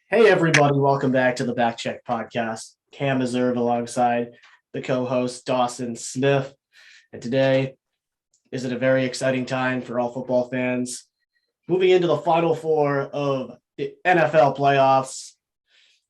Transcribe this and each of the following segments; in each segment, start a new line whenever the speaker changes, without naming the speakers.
Hey, everybody. Welcome back to the Back Check Podcast. Cam Azurd alongside the co-host Dawson Smith. And today is a very exciting time for all football fans. Moving into the Final Four of the NFL playoffs,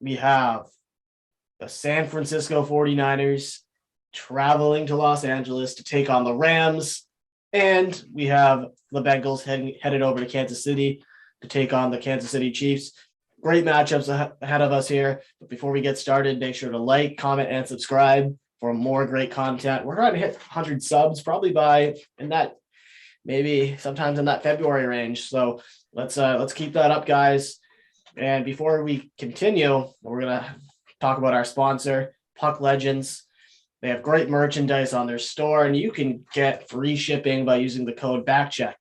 we have the San Francisco 49ers traveling to Los Angeles to take on the Rams. And we have the Bengals headed over to Kansas City to take on the Kansas City Chiefs. Great matchups ahead of us here. But before we get started, make sure to like, comment, and subscribe for more great content. We're trying to hit 100 subs probably maybe sometimes in that February range. So let's keep that up, guys. And before we continue, we're going to talk about our sponsor, Puck Legends. They have great merchandise on their store, and you can get free shipping by using the code BACKCHECK.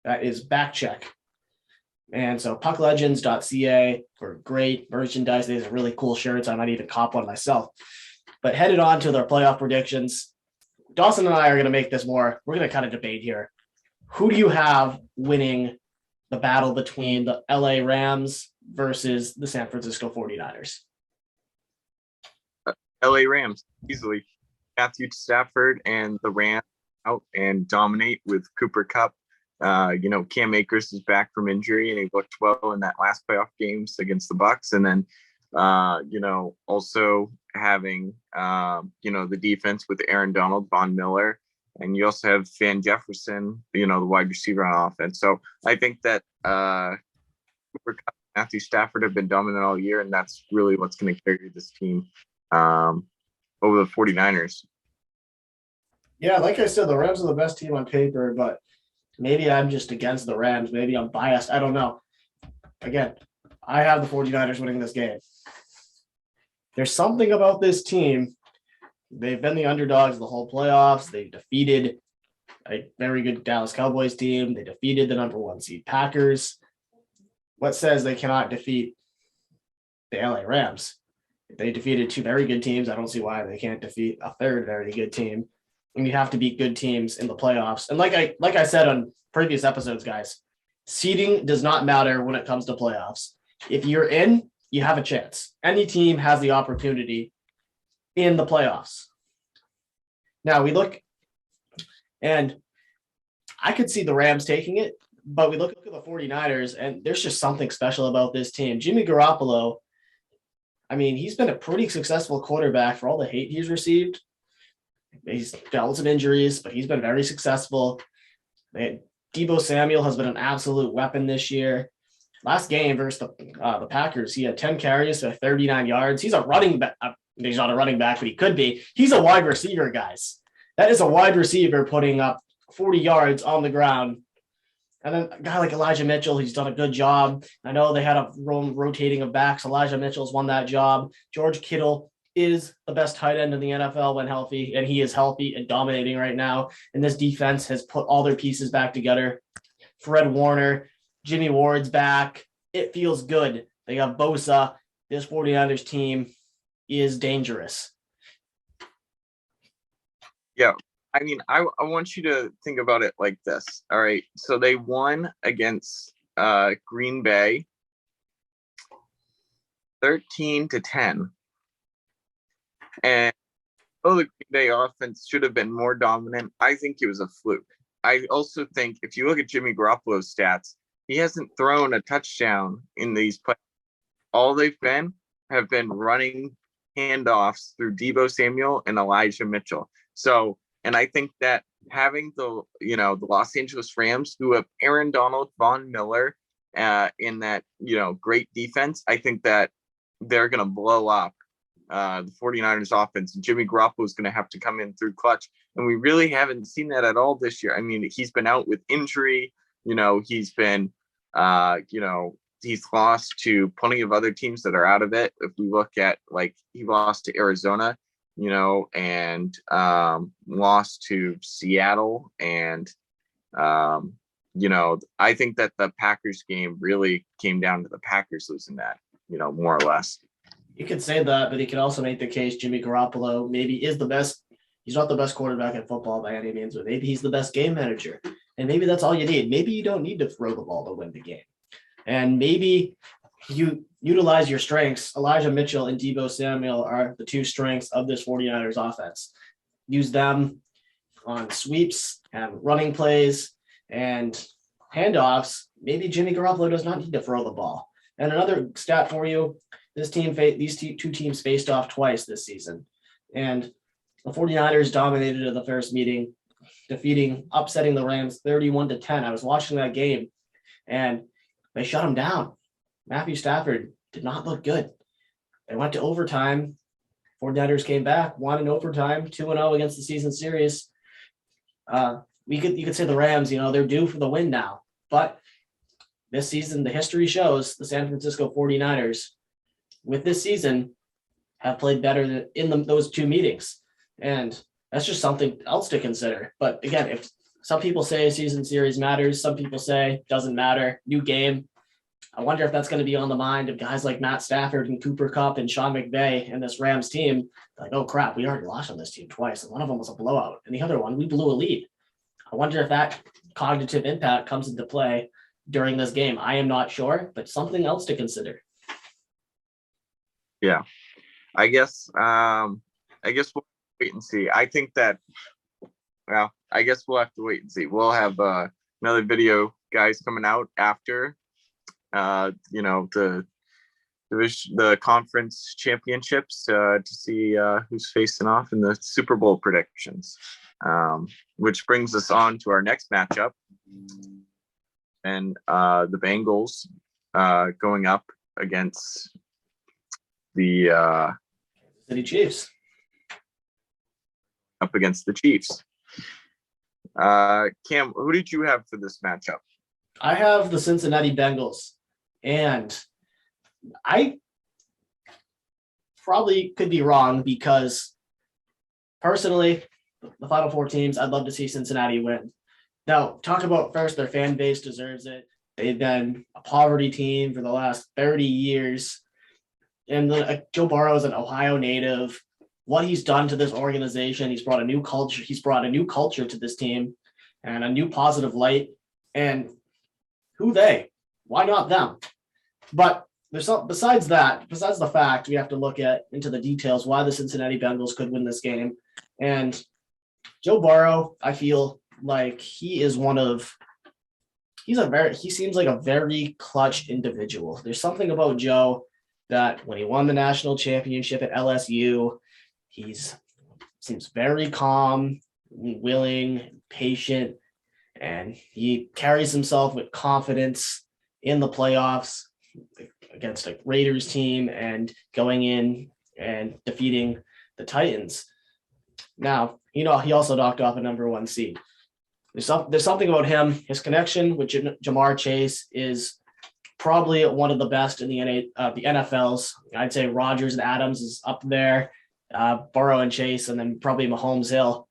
That is BACKCHECK. And so pucklegends.ca for great merchandise. These are really cool shirts. I might even cop one myself. But headed on to their playoff predictions. Dawson and I are going to make this we're going to kind of debate here. Who do you have winning the battle between the LA Rams versus the San Francisco 49ers?
LA Rams, easily. Matthew Stafford and the Rams out and dominate with Cooper Kupp. Cam Akers is back from injury and he looked well in that last playoff games against the Bucs. And then, also having, the defense with Aaron Donald, Von Miller, and you also have Van Jefferson, the wide receiver on offense. So I think that Cooper Kupp, Matthew Stafford have been dominant all year, and that's really what's going to carry this team over the 49ers.
Yeah, like I said, the Rams are the best team on paper, but maybe I'm just against the Rams. Maybe I'm biased. I don't know. Again, I have the 49ers winning this game. There's something about this team. They've been the underdogs the whole playoffs. They defeated a very good Dallas Cowboys team. They defeated the number 1 seed Packers. What says they cannot defeat the LA Rams? They defeated 2 very good teams. I don't see why they can't defeat a third very good team. And you have to beat good teams in the playoffs. And like I said on previous episodes, guys, seeding does not matter when it comes to playoffs. If you're in, you have a chance. Any team has the opportunity in the playoffs. Now we look, and I could see the Rams taking it, but we look at the 49ers, and there's just something special about this team. Jimmy Garoppolo, I mean, he's been a pretty successful quarterback for all the hate he's received. He's dealt some injuries, but he's been very successful. Deebo Samuel has been an absolute weapon this year. Last game versus the Packers, he had 10 carries for 39 yards. He's a running back. He's not a running back, but he could be. He's a wide receiver, guys. That is a wide receiver putting up 40 yards on the ground. And then a guy like Elijah Mitchell, he's done a good job. I know they had a rotating of backs. Elijah Mitchell's won that job. George Kittle is the best tight end in the NFL when healthy, and he is healthy and dominating right now. And this defense has put all their pieces back together. Fred Warner, Jimmy Ward's back. It feels good. They got Bosa. This 49ers team is dangerous.
Yeah. I mean, I want you to think about it like this. All right. So they won against Green Bay 13-10. And the Green Bay offense should have been more dominant. I think it was a fluke. I also think if you look at Jimmy Garoppolo's stats, he hasn't thrown a touchdown in these plays. All they've have been running handoffs through Deebo Samuel and Elijah Mitchell. So, and I think that having the Los Angeles Rams, who have Aaron Donald, Von Miller, in that, great defense, I think that they're going to blow up the 49ers offense. Jimmy Garoppolo is going to have to come in through clutch. And we really haven't seen that at all this year. I mean, he's been out with injury. He's been, he's lost to plenty of other teams that are out of it. If we look at, like, he lost to Arizona, and lost to Seattle. And, I think that the Packers game really came down to the Packers losing that, more or less.
You could say that, but you could also make the case Jimmy Garoppolo maybe is the best. He's not the best quarterback in football by any means, but maybe he's the best game manager. And maybe that's all you need. Maybe you don't need to throw the ball to win the game. And maybe you utilize your strengths. Elijah Mitchell and Deebo Samuel are the two strengths of this 49ers offense. Use them on sweeps and running plays and handoffs. Maybe Jimmy Garoppolo does not need to throw the ball. And another stat for you, these two teams faced off twice this season. And the 49ers dominated in the first meeting, upsetting the Rams 31-10. I was watching that game, and they shut him down. Matthew Stafford did not look good. They went to overtime. 49ers came back, won in overtime, 2-0 against the season series. You could say the Rams, they're due for the win now. But this season, the history shows the San Francisco 49ers, with this season, have played better in those two meetings. And that's just something else to consider. But again, if some people say a season series matters, some people say doesn't matter, new game. I wonder if that's going to be on the mind of guys like Matt Stafford and Cooper Kupp and Sean McVay and this Rams team. Like, oh crap, we already lost on this team twice. And one of them was a blowout. And the other one, we blew a lead. I wonder if that cognitive impact comes into play during this game. I am not sure, but something else to consider.
Yeah, I guess we'll wait and see. I think that, I guess we'll have to wait and see. We'll have another video, guys, coming out after, the conference championships to see who's facing off in the Super Bowl predictions, which brings us on to our next matchup. And the Bengals going up against the
City Chiefs.
Up against the Chiefs. Cam, who did you have for this matchup?
I have the Cincinnati Bengals, and I probably could be wrong because personally, the Final Four teams, I'd love to see Cincinnati win. Now, talk about first, their fan base deserves it. They've been a poverty team for the last 30 years. And Joe Burrow is an Ohio native. What he's done to this organization, he's brought a new culture. He's brought a new culture to this team and a new positive light. And who they? Why not them? But there's besides the fact, we have to look into the details why the Cincinnati Bengals could win this game. And Joe Burrow, I feel like he seems like a very clutch individual. There's something about Joe that when he won the national championship at LSU, he seems very calm, willing, patient, and he carries himself with confidence in the playoffs against a Raiders team and going in and defeating the Titans. Now, he also knocked off a number one seed. There's something about him. His connection with Jamar Chase is probably one of the best in the NFL's. I'd say Rodgers and Adams is up there, Burrow and Chase, and then probably Mahomes Hill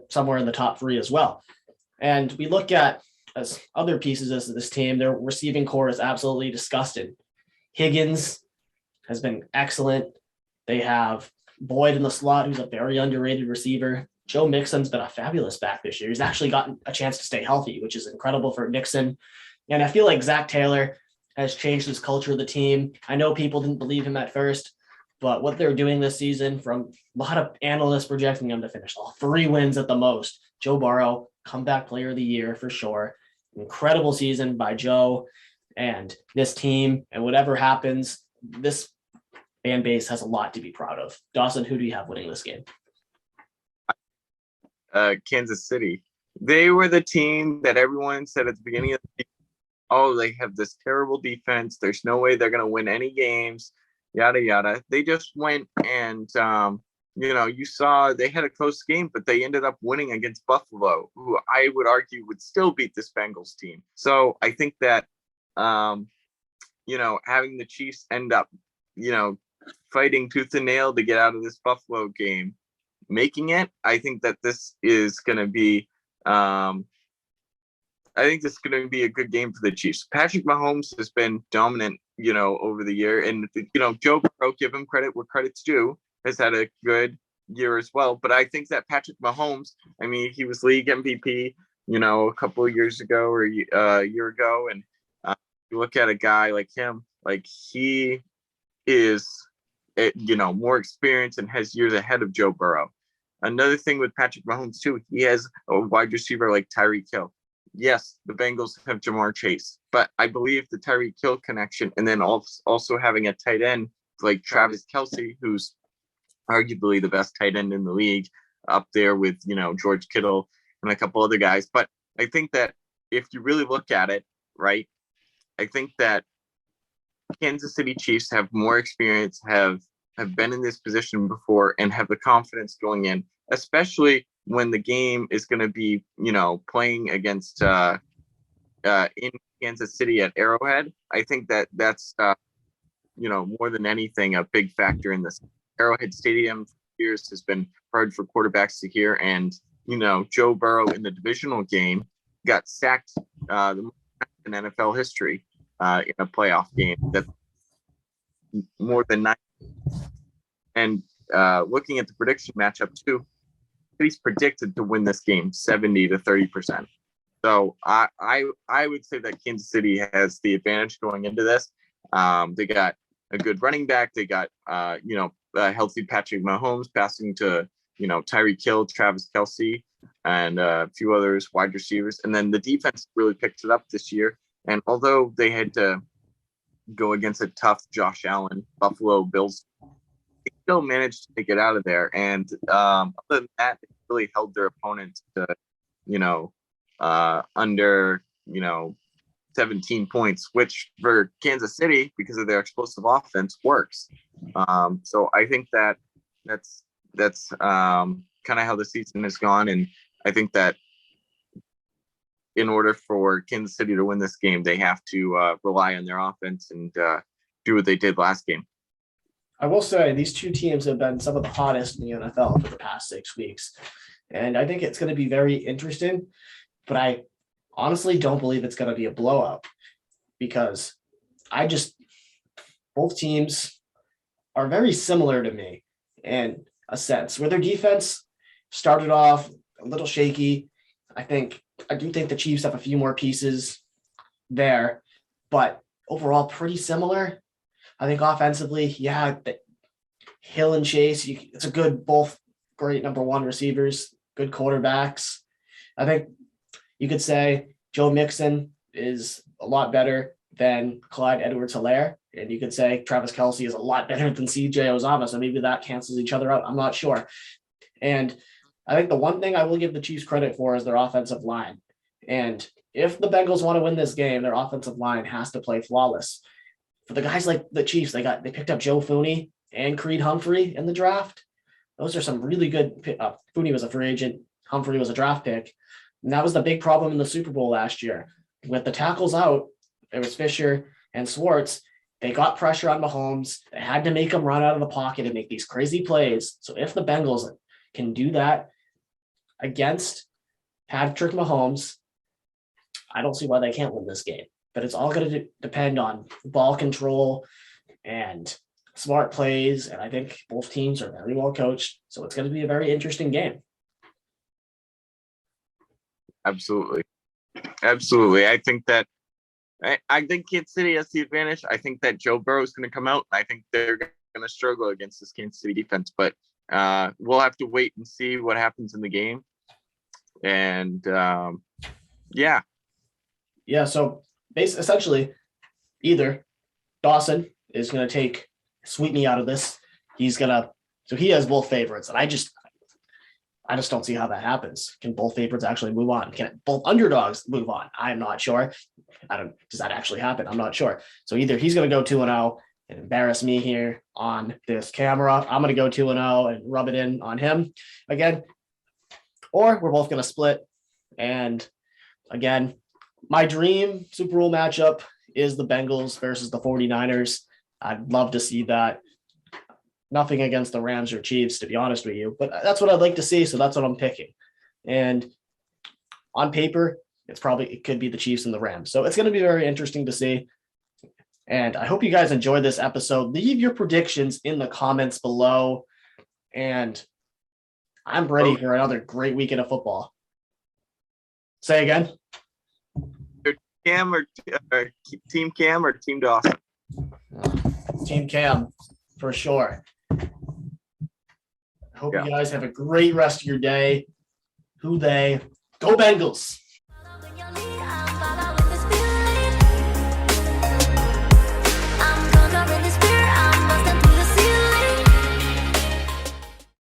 somewhere in the top three as well. And we look at as other pieces of this team, their receiving core is absolutely disgusting. Higgins has been excellent. They have Boyd in the slot, who's a very underrated receiver. Joe Mixon's been a fabulous back this year. He's actually gotten a chance to stay healthy, which is incredible for Mixon. And I feel like Zach Taylor has changed his culture of the team. I know people didn't believe him at first, but what they're doing this season, from a lot of analysts projecting him to finish all 3 wins at the most. Joe Burrow, comeback player of the year for sure. Incredible season by Joe and this team. And whatever happens, this fan base has a lot to be proud of. Dawson, who do you have winning this game?
Kansas City. They were the team that everyone said at the beginning of the season, oh, they have this terrible defense. There's no way they're going to win any games. yada yada. They just went and you saw they had a close game, but they ended up winning against Buffalo, who I would argue would still beat this Bengals team. So I think that having the Chiefs end up, fighting tooth and nail to get out of this Buffalo game, making it, I think that this is going to be I think this is going to be a good game for the Chiefs. Patrick Mahomes has been dominant, over the year. And, Joe Burrow, give him credit where credit's due, has had a good year as well. But I think that Patrick Mahomes, I mean, he was league MVP, a couple of years ago or a year ago. And you look at a guy like him, like he is, more experienced and has years ahead of Joe Burrow. Another thing with Patrick Mahomes, too, he has a wide receiver like Tyreek Hill. Yes, the Bengals have Jamar Chase, but I believe the Tyreek Hill connection, and then also having a tight end like Travis Kelce, who's arguably the best tight end in the league, up there with George Kittle and a couple other guys. But I think that if you really look at it, right, I think that Kansas City Chiefs have more experience, have been in this position before, and have the confidence going in, especially when the game is going to be, playing against in Kansas City at Arrowhead. I think that that's, more than anything, a big factor in this. Arrowhead Stadium for years has been hard for quarterbacks to hear. And, Joe Burrow in the divisional game got sacked the most in NFL history in a playoff game. That's more than 9. And looking at the prediction matchup too, he's predicted to win this game 70 to 30%. So I would say that Kansas City has the advantage going into this. They got a good running back. They got a healthy Patrick Mahomes passing to Tyreek Hill, Travis Kelce, and a few others wide receivers. And then the defense really picked it up this year. And although they had to go against a tough Josh Allen Buffalo Bills, they still managed to get out of there. And other than that, they really held their opponents to, under, 17 points, which for Kansas City, because of their explosive offense, works. So I think that that's kind of how the season has gone. And I think that in order for Kansas City to win this game, they have to rely on their offense and do what they did last game.
I will say these two teams have been some of the hottest in the NFL for the past 6 weeks. And I think it's going to be very interesting, but I honestly don't believe it's going to be a blowout because both teams are very similar to me in a sense where their defense started off a little shaky. I do think the Chiefs have a few more pieces there, but overall pretty similar. I think offensively, Hill and Chase, it's a good, both great number one receivers, good quarterbacks. I think you could say Joe Mixon is a lot better than Clyde Edwards-Helaire, and you could say Travis Kelce is a lot better than CJ Uzomah, so maybe that cancels each other out. I'm not sure. And I think the one thing I will give the Chiefs credit for is their offensive line. And if the Bengals want to win this game, their offensive line has to play flawless. For the guys like the Chiefs, they picked up Joe Thuney and Creed Humphrey in the draft. Those are some really good. Thuney was a free agent. Humphrey was a draft pick. And that was the big problem in the Super Bowl last year. With the tackles out, there was Fisher and Schwartz. They got pressure on Mahomes. They had to make him run out of the pocket and make these crazy plays. So if the Bengals can do that against Patrick Mahomes, I don't see why they can't win this game. But it's all going to depend on ball control and smart plays. And I think both teams are very well coached. So it's going to be a very interesting game.
Absolutely. I think Kansas City has the advantage. I think that Joe Burrow is going to come out. I think they're going to struggle against this Kansas City defense. But we'll have to wait and see what happens in the game. And
So essentially, either Dawson is going to sweep me out of this. So he has both favorites, and I just don't see how that happens. Can both favorites actually move on? Can both underdogs move on? I'm not sure. Does that actually happen? I'm not sure. So either he's going to go 2-0 and embarrass me here on this camera. I'm going to go 2-0 and rub it in on him again. Or we're both going to split. And again, my dream Super Bowl matchup is the Bengals versus the 49ers. I'd love to see that. Nothing against the Rams or Chiefs, to be honest with you, but that's what I'd like to see. So that's what I'm picking. And on paper, it could be the Chiefs and the Rams. So it's going to be very interesting to see. And I hope you guys enjoyed this episode. Leave your predictions in the comments below. And I'm ready for another great weekend of football. Say again.
Cam or Team Cam or Team Dawson?
Team Cam, for sure. I hope you guys have a great rest of your day. Go Bengals.